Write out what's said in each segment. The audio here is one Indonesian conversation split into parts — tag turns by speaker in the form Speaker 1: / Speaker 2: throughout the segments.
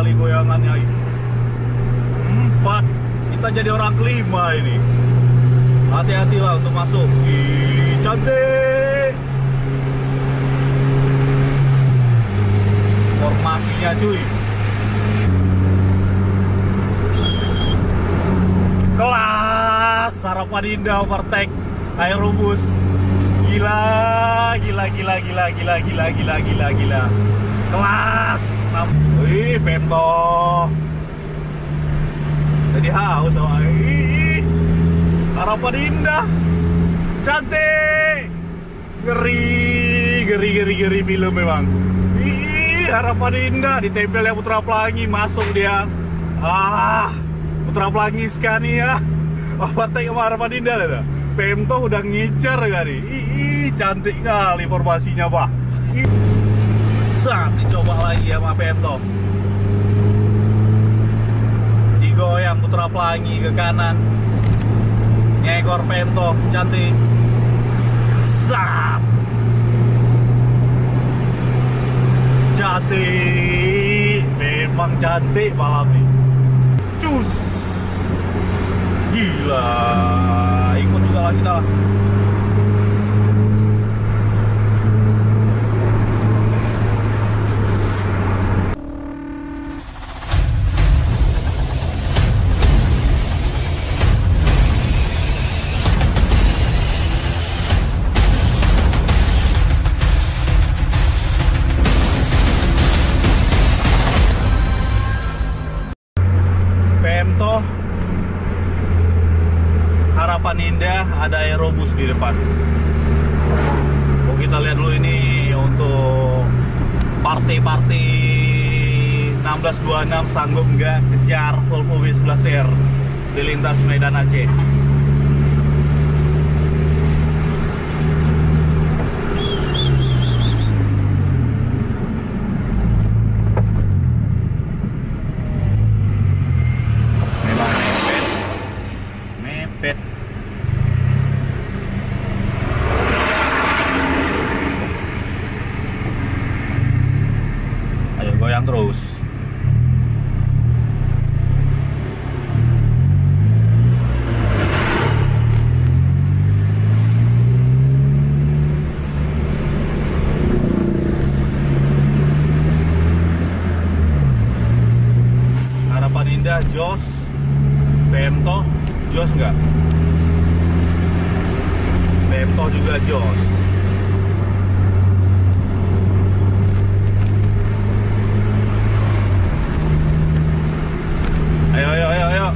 Speaker 1: kali goyangannya. 4. Kita jadi orang kelima ini. Hati-hatilah untuk masuk. Ih, cantik. Formasinya cuy. Kelas. Harapan Indah overtake Aerobus. Gila. Kelas. Wih, Pemto. Jadi haus sama. Harapan Indah. Cantik. Ngeri film memang. Harapan Indah ditempel ya Putra Pelangi, masuk dia. Putra Pelangi Scania. Overtake sama Harapan Indah lah. Pemto udah ngincer kali. Cantik kali formasinya, Pak. Saat dicoba lagi sama Pemto. Digoyang Putra Pelangi ke kanan. Ngekor Pemto, cantik. Sap. Cantik. Memang cantik malam ini. Cus. Gila. Ikut juga lah kita lah. Pemto, Harapan Indah, ada Aerobus di depan. Kita lihat dulu ini untuk partai-partai 1626 sanggup nggak kejar Volvo W11R di lintas Medan Aceh. Mepet. Ayo goyang terus. Harapan Indah jos. Pemto jos nggak? Pemto juga jos. Ayo.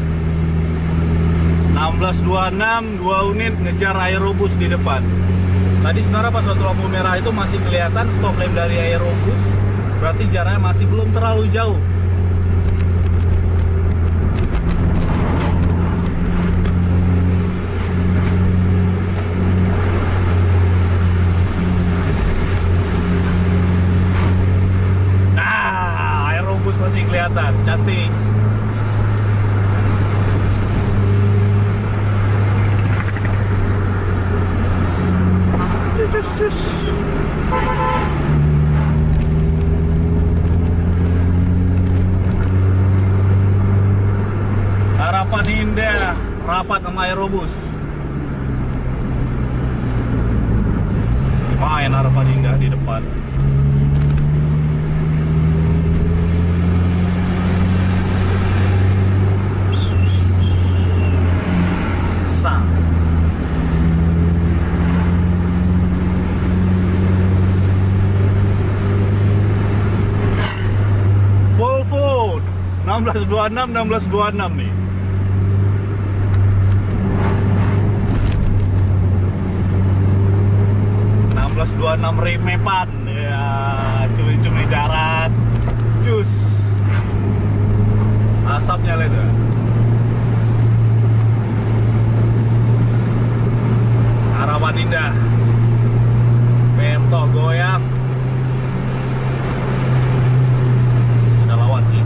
Speaker 1: 1626 2 unit ngejar Aerobus di depan. Tadi sebenarnya pas waktu lampu merah itu masih kelihatan stop lamp dari Aerobus. Berarti jaraknya masih belum terlalu jauh. Masih kelihatan, cantik. Cus. Harapan Indah rapat sama Aerobus. Main Harapan Indah di depan. Volvo 1626 nih. Remepan ya, cumi-cumi darat, jus, asapnya lihat ya. Harapan Indah, Pemto goyang. Ada lawan sih.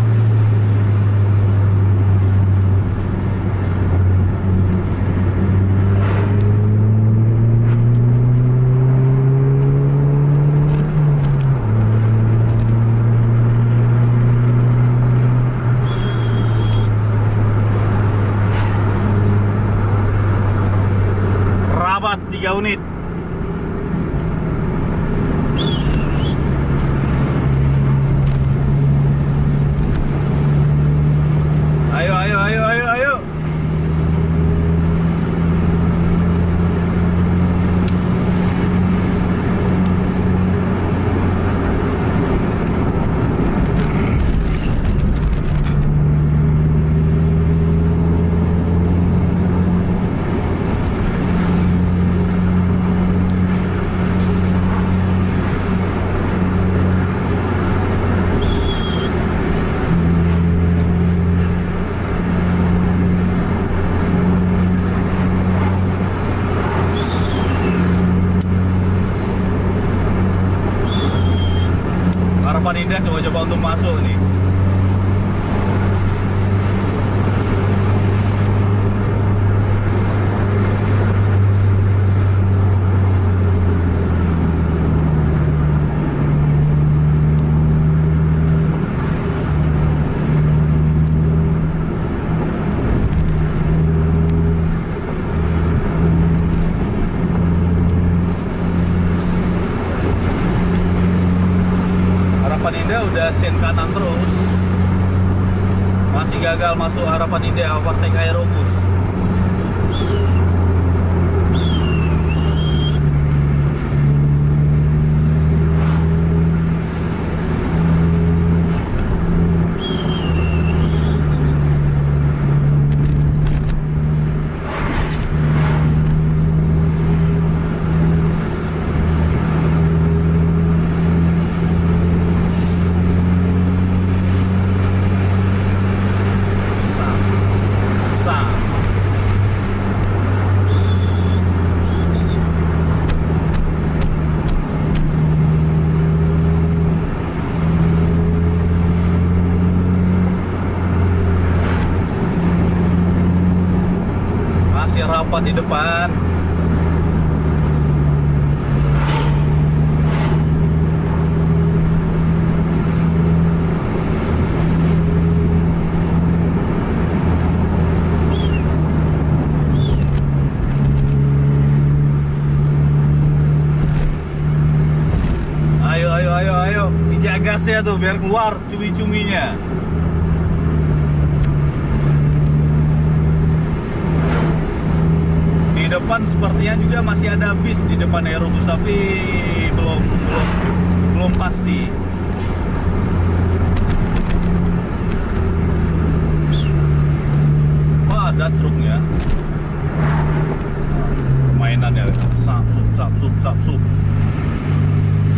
Speaker 1: unit. Ayo, ayo, ayo, ayo, ayo. Harapan Indah coba-coba untuk masuk nih. Harapan Indah udah sen kanan terus, masih gagal masuk Harapan Indah, overtake Aerobus. Masih rapat di depan. Ayo, ayo, ayo, ayo. Dijaga gasnya tuh biar keluar cumi-cuminya. Di depan sepertinya juga masih ada bis di depan Aerobus, tapi belum pasti. Padat truknya. Mainannya sap-sup.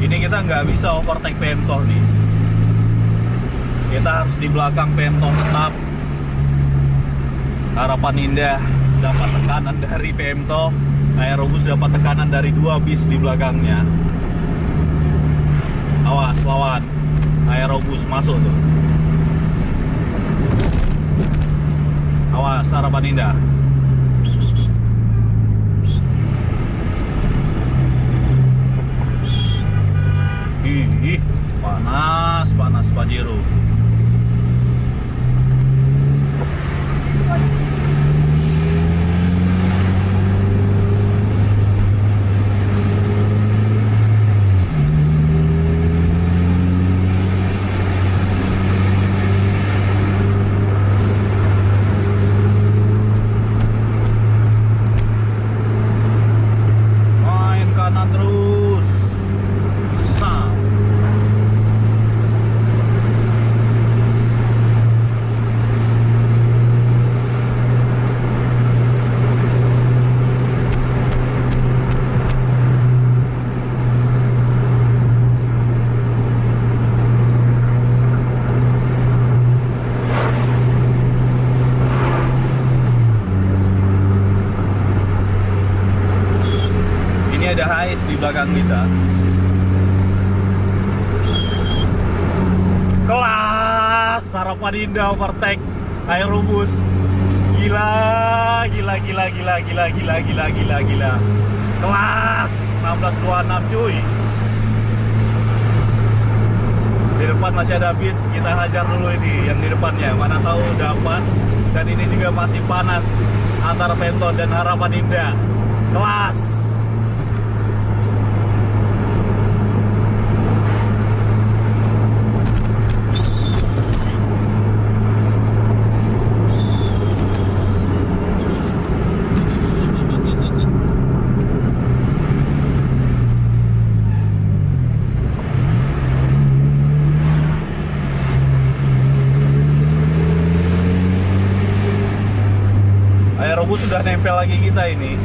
Speaker 1: Ini kita nggak bisa overtake Pemtoh nih. Kita harus di belakang Pemtoh tetap. Harapan Indah dapat tekanan dari Pemtoh, Aerobus dapat tekanan dari 2 bis di belakangnya. Awas, lawan Aerobus masuk tuh. Awas Harapan Indah. Ih, panas Pajero. Main kanan terus. Sam. Ada Hais di belakang kita. Kelas Harapan Indah overtake Aerobus. Gila. Kelas 16.26 cuy. Di depan masih ada bis, kita hajar dulu ini yang di depannya. Mana tahu dapat. Dan ini juga masih panas antara Pemtoh dan Harapan Indah. Kelas. Bus sudah nempel lagi kita ini.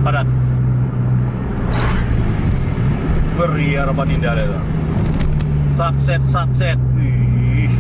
Speaker 1: Padat. Beri harapan indah itu. Sunset. Wih.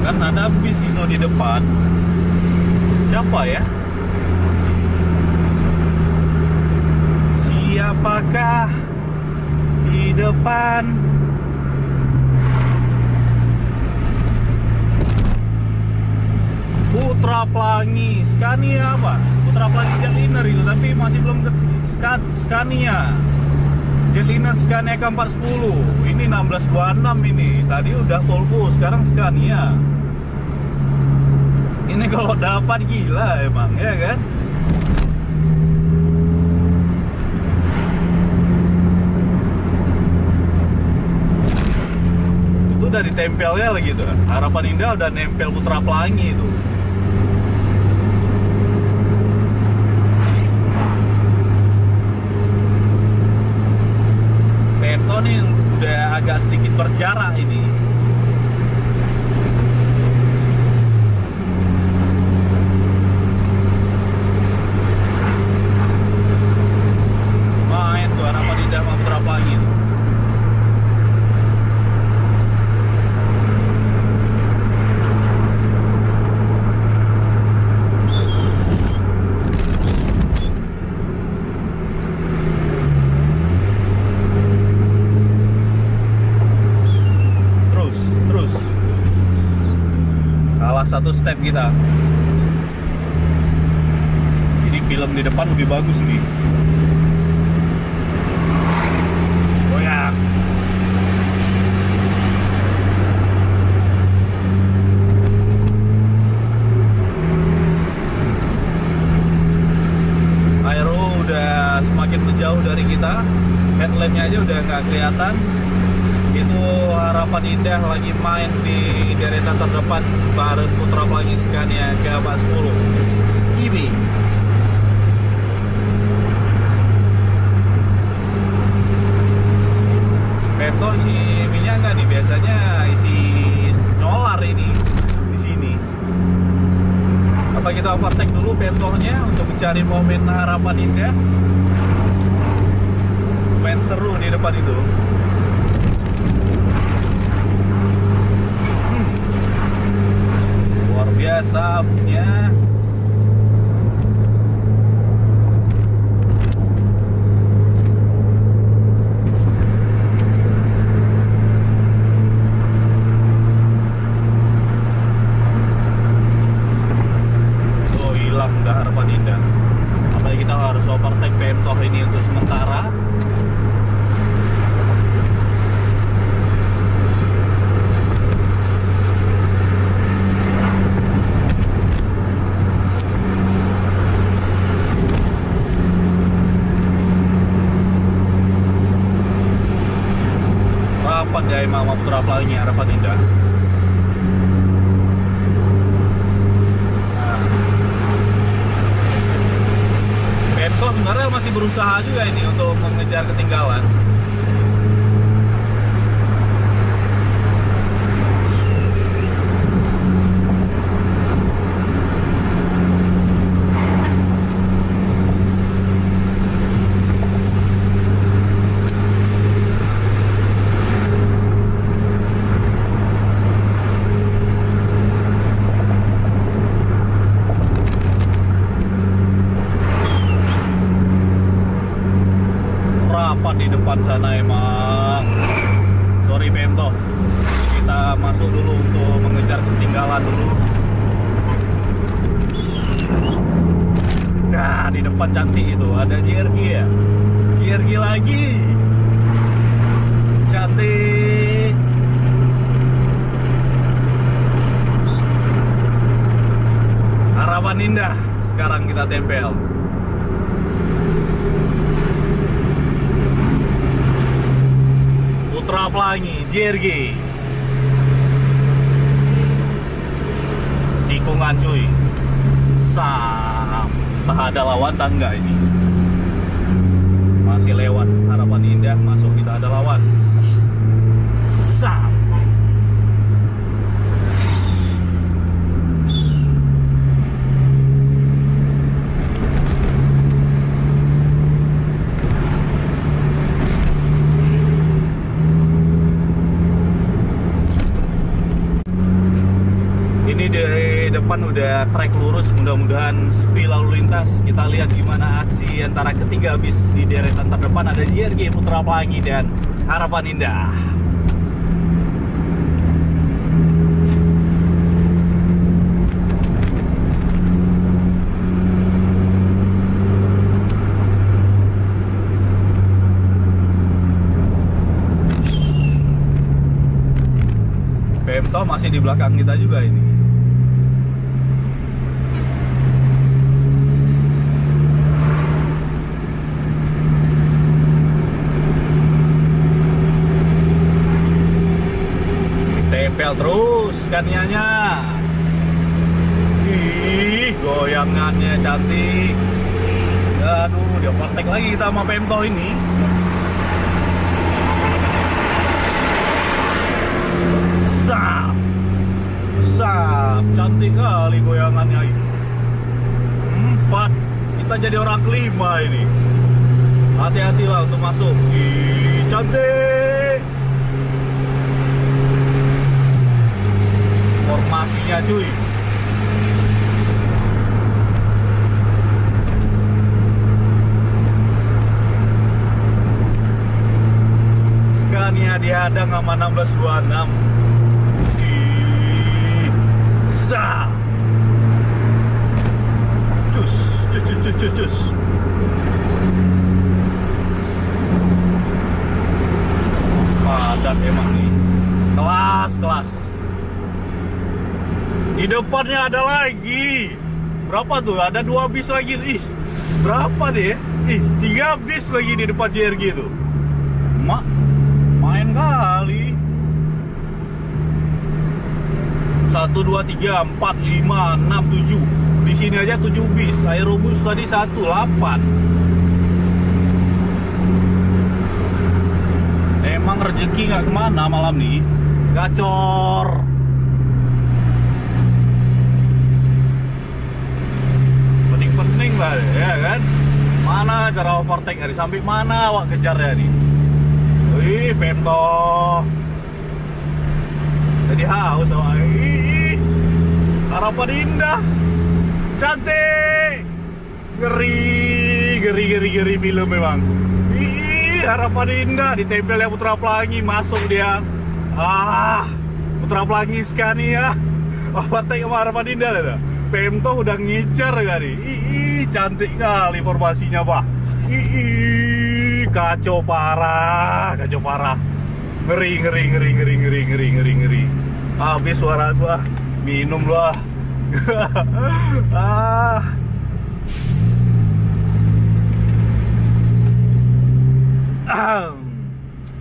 Speaker 1: Kan ada bis itu di depan. Siapa ya? Siapakah di depan? Putra Pelangi, Scania apa? Putra Pelangi Jetliner itu, tapi masih belum ke Scania. Jetliner Scania K410. Ini 1626 ini. Tadi udah Volvo, sekarang Scania. Ini kalau dapat gila emang, ya kan? Itu udah ditempelnya lagi tuh. Harapan Indah udah nempel Putra Pelangi itu. Peto nih udah agak sedikit berjarak ini. Main tuh Harapan Indah sama Putra Pelangi tuh. Kalah satu step kita. Ini film di depan lebih bagus nih. Goyang. Aero udah semakin menjauh dari kita. Headlampnya aja udah nggak kelihatan. Itu Harapan Indah lagi main di deretan terdepan bareng Putra Pelangi Scania K410 EV. Peto isi minyak nggak nih? Biasanya isi solar ini di sini. Apa kita overtake dulu Petonya untuk mencari momen Harapan Indah? Main seru di depan itu. Luar biasa abunya. Oh, hilang udah Harapan Indah. Apalagi kita harus overtake Pemtoh ini untuk sementara. Putra Pelangi Harapan Indah. Pemto sebenarnya masih berusaha juga ini untuk mengejar ketinggalan. Di depan sana emang. Sorry Pemto, kita masuk dulu untuk mengejar ketinggalan dulu. Nah, di depan cantik itu ada JRG ya. JRG lagi. Cantik. Harapan Indah sekarang kita tempel. Putra Pelangi, JRG. Tikungan cuy. Tak ada lawan tangga ini. Masih lewat Harapan Indah, masuk kita ada lawan. Ini dari depan udah trek lurus, mudah-mudahan sepi lalu lintas. Kita lihat gimana aksi antara ketiga bis. Di deretan terdepan ada JRG, Putra Pelangi, dan Harapan Indah. Pemto masih di belakang kita juga ini. Tempel terus Scania-nya. Ih, goyangannya cantik. Aduh, dia praktek lagi kita sama Pemto ini. Sap, cantik kali goyangannya ini. 4, kita jadi orang kelima ini. Hati-hatilah untuk masuk. Ih, cantik. Formasinya cuy. Scania dihadang sama 1626. Cus. Padat emang nih. Kelas. Di depannya ada lagi. Berapa tuh? Ada 2 bis lagi. Ih, berapa deh? Ih, 3 bis lagi di depan JRG tuh. Main kali. 1, 2, 3, 4, 5, 6, 7. Di sini aja 7 bis. Aerobus tadi 1, 8. Emang rezeki nggak kemana malam nih. Gacor. Pening-pening lah ya kan. Mana cara overtake dari samping mana awak kejarnya nih. Wih, Pemto. Jadi haus awak. Ih, Harapan Indah. Cantik. Ngeri film memang. Ih, Harapan Indah ditempel ya Putra Pelangi, masuk dia. Putra Pelangi Scania. Overtake sama Harapan Indah lah. Pemto udah ngincer kali. Ih, cantik kali formasinya, Pak. Ih, kacau parah. Ngeri. Habis suara gua. Minum lah.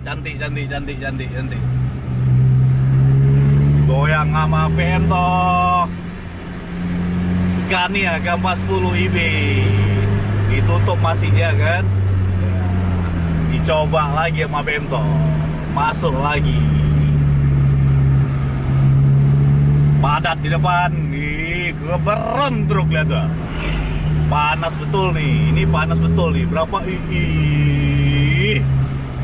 Speaker 1: Cantik. sama Pento Scania K40 IB. Ditutup masih ya kan. Dicoba lagi sama Pento. Masuk lagi. Padat di depan. Nih, keberem truk lihat tuh. Panas betul nih. Ini panas betul nih. Berapa? Ih.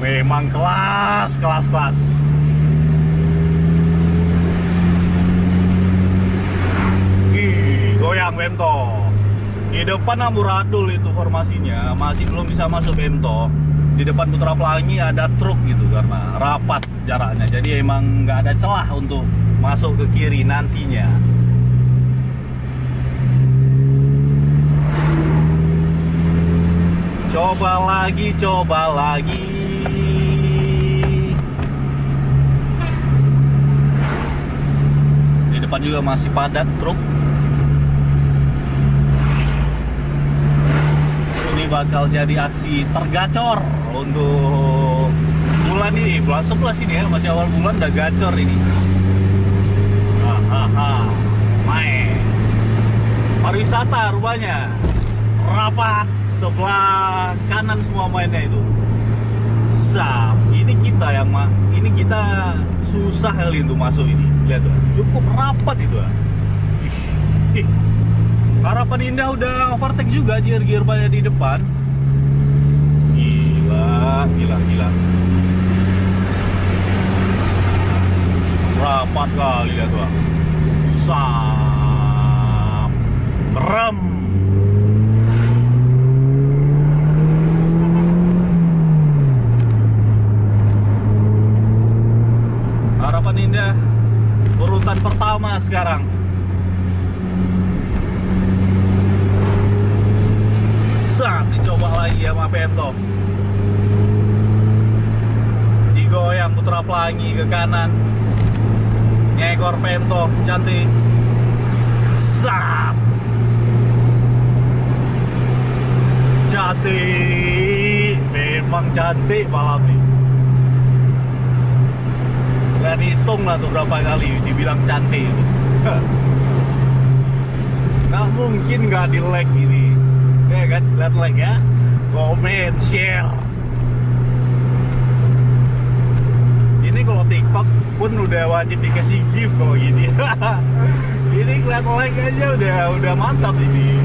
Speaker 1: Memang kelas. Goyang Pento. Di depan amburadul itu formasinya, masih belum bisa masuk Pento. Di depan Putra Pelangi ada truk gitu karena rapat jaraknya. Jadi emang nggak ada celah untuk masuk ke kiri nantinya. Coba lagi. Di depan juga masih padat truk. Ini bakal jadi aksi tergacor untuk bulan ini, bulan 11 ini ya, masih awal bulan udah gacor ini. Main pariwisata rupanya rapat sebelah kanan semua mainnya itu. Ini kita susah kali untuk masuk ini. Lihat tuh, cukup rapat itu ya. Harapan Indah udah overtake juga, gear banyak di depan. Gila. Rapat kali ya tuh. Rem. Harapan Indah urutan pertama sekarang. Dicoba lagi sama Pento. Digoyang Putra Pelangi ke kanan. Ngekor Pento, cantik. Cantik. Memang cantik malam nih. Gak dihitung lah tuh berapa kali dibilang cantik itu. Gak mungkin gak di like ini. Ya kan, lihat like ya, komen, share. Ini kalau TikTok pun udah wajib dikasih gift kalau gini. Ini lihat like aja udah mantap ini.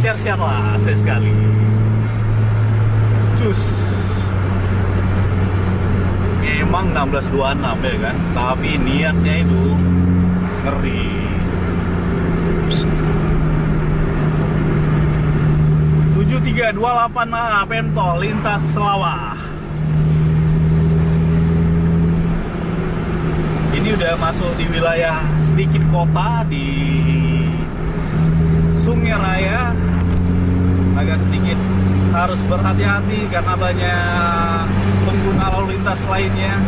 Speaker 1: Share lah sekali. Cus. Memang 1626 ya kan, tapi niatnya itu ngeri. 7328 Pento lintas Selawah. Ini udah masuk di wilayah sedikit kota di Sungai Raya. Agak sedikit harus berhati-hati karena banyak pengguna lalu lintas lainnya.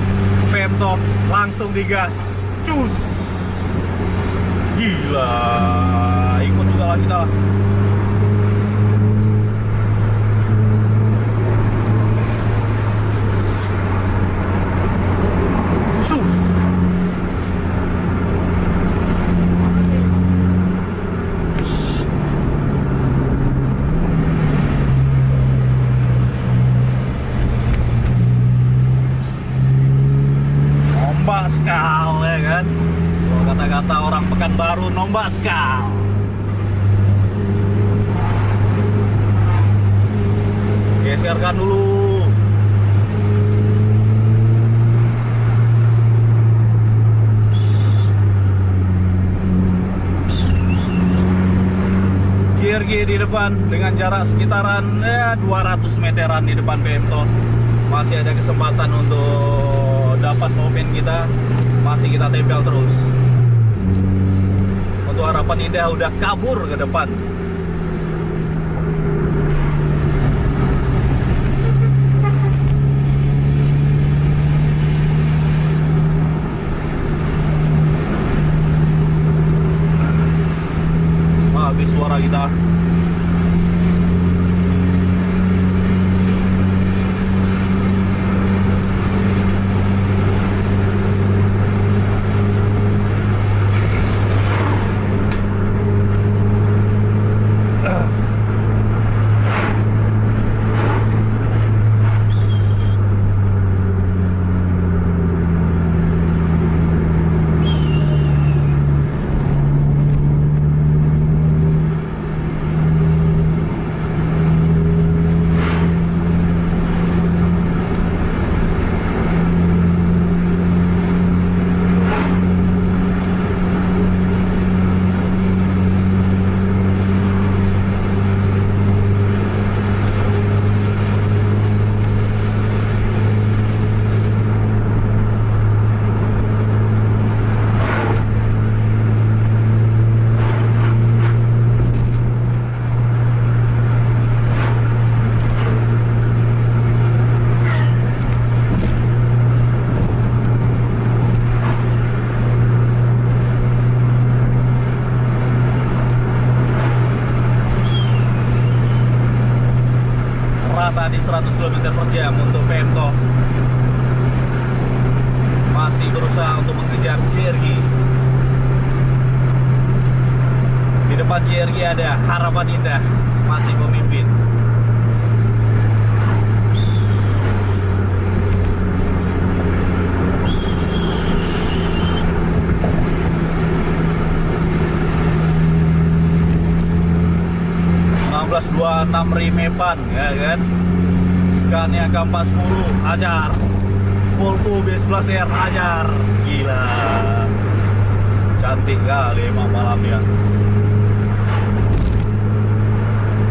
Speaker 1: Pento langsung digas. Cus. Gila. Ikut juga lah kita lah. Skal ya kan, kata-kata orang Pekanbaru, nombak skal. Geserkan dulu. Gear di depan dengan jarak sekitaran 200 meteran di depan Pento. Masih ada kesempatan untuk dapat momen kita, masih kita tempel terus. Untuk Harapan Indah udah kabur ke depan. Habis suara kita. per jam untuk Vento. Masih berusaha untuk mengejar JRG. Di depan JRG ada Harapan Indah, masih memimpin. ...26 Rimepan, ya kan? Scania K410, ajar. Volvo B11R, ajar. Gila. Cantik kali emang malamnya.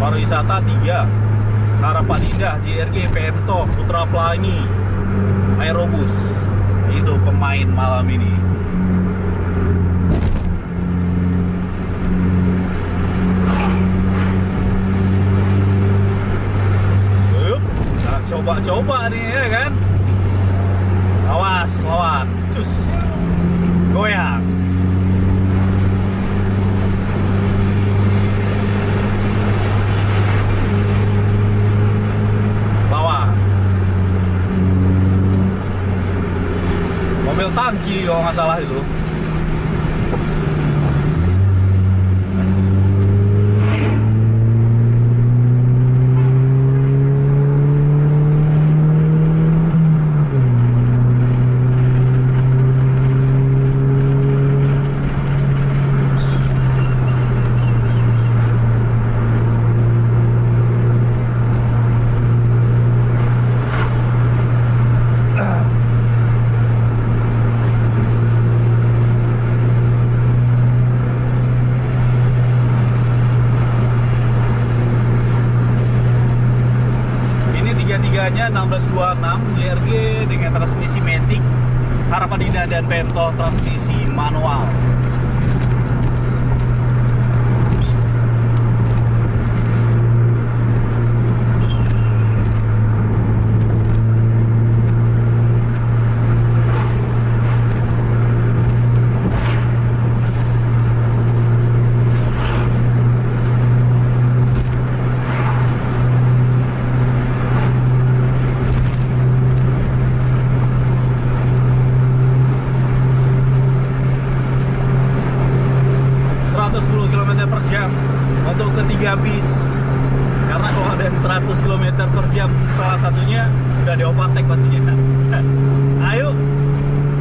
Speaker 1: Pariwisata 3, Harapan Indah, JRG, Vento, Putra Pelangi, Aerobus. Itu pemain malam ini. Coba-coba nih ya kan. Awas lawan, cus, goyang. Bawah. Mobil tangki kalau nggak salah itu. Tiga-tiganya 1626 JRG dengan transmisi Matic, Harapan Indah dan Vento transmisi manual. Untuk ketiga bis, karena kalau ada yang 100 km per jam salah satunya udah di overtake pastinya.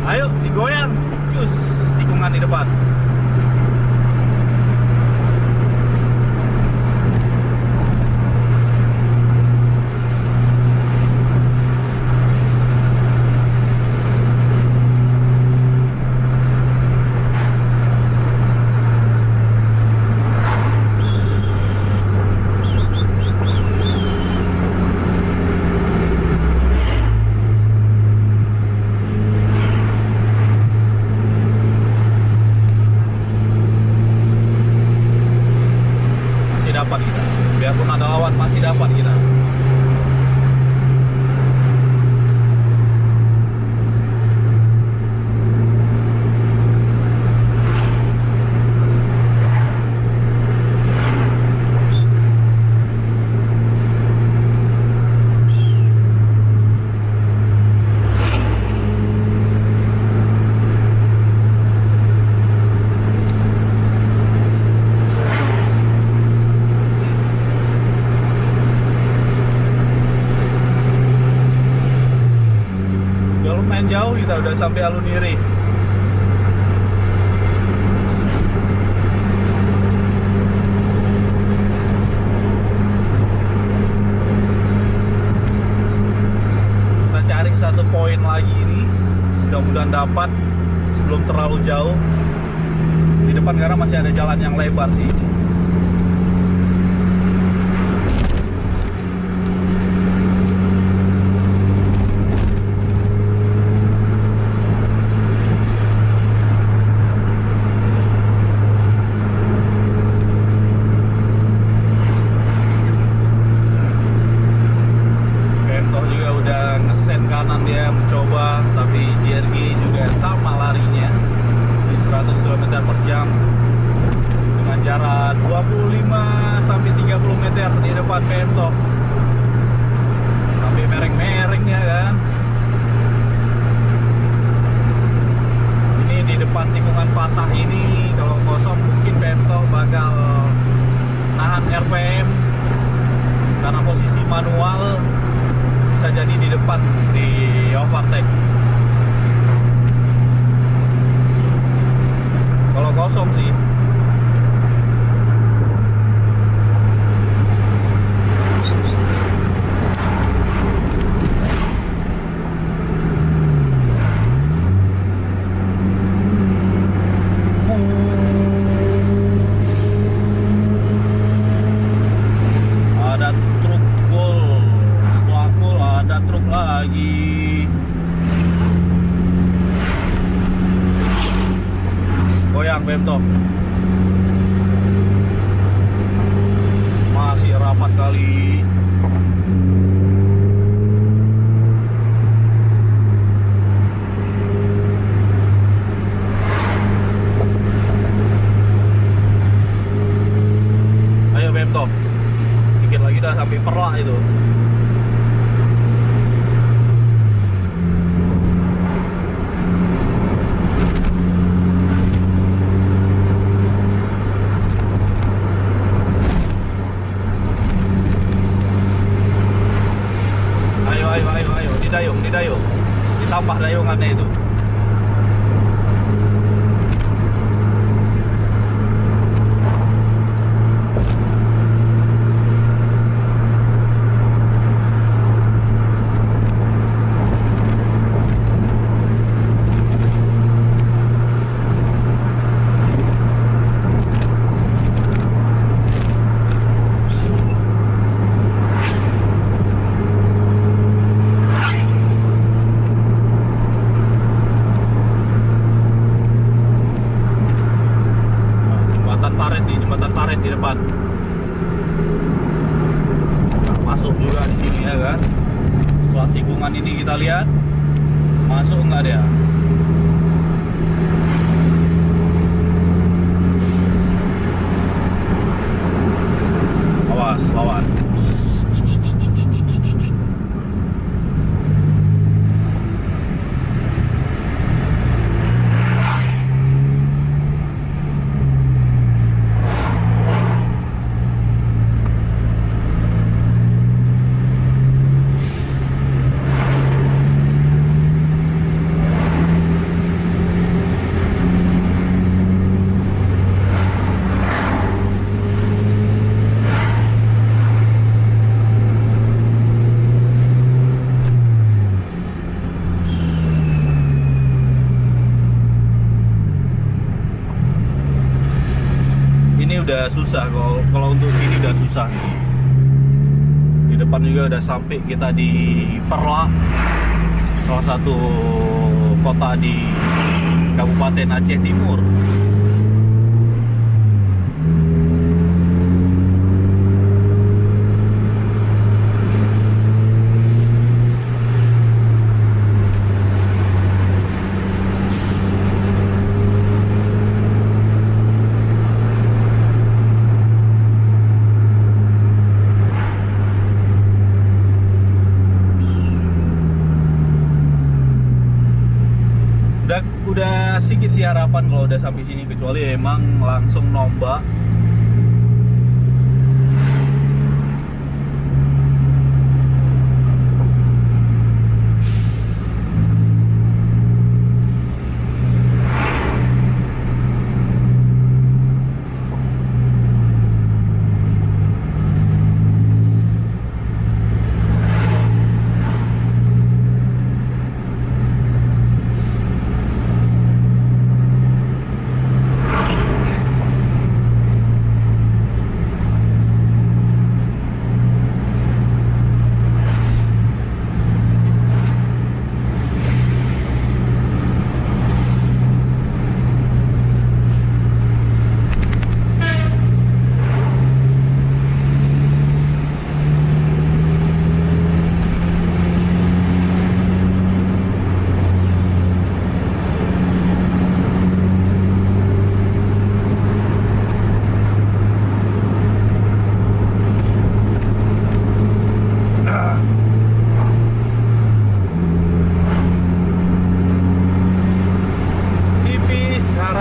Speaker 1: Ayo digoyang, cus, tikungan di depan. Dapat kita, biarpun ada lawan masih dapat kita. Jauh kita udah sampai Aluniri. Kita cari satu poin lagi ini, mudah-mudahan dapat sebelum terlalu jauh. Di depan karena masih ada jalan yang lebar sih. Kanan dia mencoba, tapi JRG juga sama larinya di 100 km per jam dengan jarak 25 sampai 30 meter di depan Vento. Tapi mereka patah ini kalau kosong mungkin Bento bakal nahan RPM karena posisi manual bisa jadi di depan di overtake. Kalau kosong sih ada truk full, setelah full ada truk lagi. Goyang Bento, masih rapat kali. Ayo Bento, sedikit lagi dah sampai Perla itu. Ayo, didayung, ditambah dayungannya itu. Jembatan Paret di depan. Nah, masuk juga di sini ya kan. Setelah tikungan ini kita lihat masuk nggak dia. Awas, lawan. Udah susah kalau untuk sini udah susah nih. Di depan juga udah sampai kita di Perla, salah satu kota di Kabupaten Aceh Timur. Udah sedikit sih harapan kalau udah sampai sini, kecuali emang langsung nombak.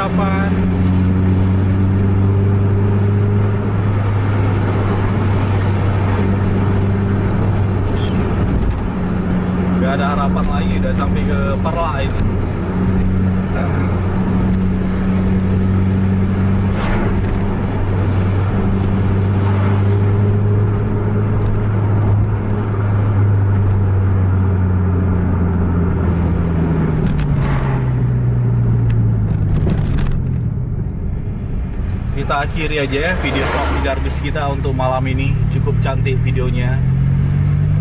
Speaker 1: harapan. Gak ada harapan lagi, udah sampai ke Perla ini. Kita akhiri aja ya video vlog di Garbis kita untuk malam ini. Cukup cantik videonya.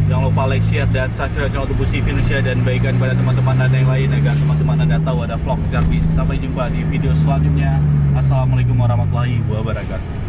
Speaker 1: Jangan lupa like, share, dan subscribe channel Bus TV Indonesia, dan bagikan pada teman-teman dan yang lain agar teman-teman Anda tahu ada vlog Garbis. Sampai jumpa di video selanjutnya. Assalamualaikum warahmatullahi wabarakatuh.